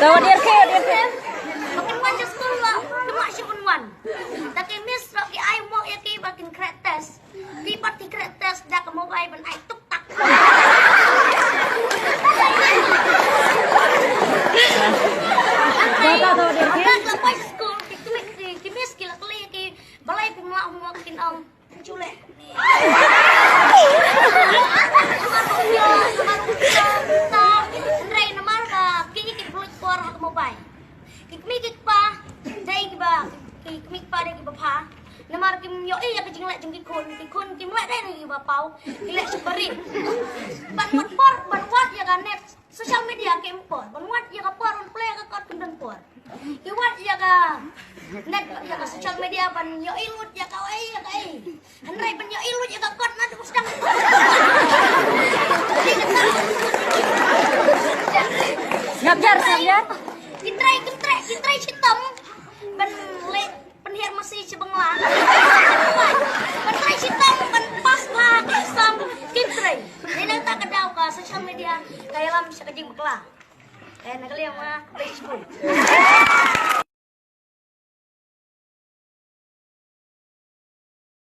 Tuh dia ke. Makin wan je school lah, cuma syukun wan. Tapi miss roki ai mo ya ki makin kreates. Ki parti kreates dak mobile ban ai tuk tak. Tuh dia ke. Dak lepas school ki miss ki lakli ki balai pimla mo kin om culek. Andrei nomor ka kini ki pulut por mobile. Kikmik pa, day ba, kikmik pa day pa. Namar kim yo ya kajing lek jeng kikun kim lek day ni ba pau, kilek seberin. Ban wat ya kan net sosial media kim por, ban wat ya ka por, play ka kot kim por. Ki wat ya ka net ya ka sosial media ban yo ilut ya ka ya ka Andrei ban yo ilut ya ka kot na sedang. Ngajar. Kitray hitam ban le penhiar masih cebenglang. Ban tray hitam ban pas lah kisam kitray. Nang tak kadaw ka social media kaya lam sa kajing bakla. Kaya nagaliya mga Facebook.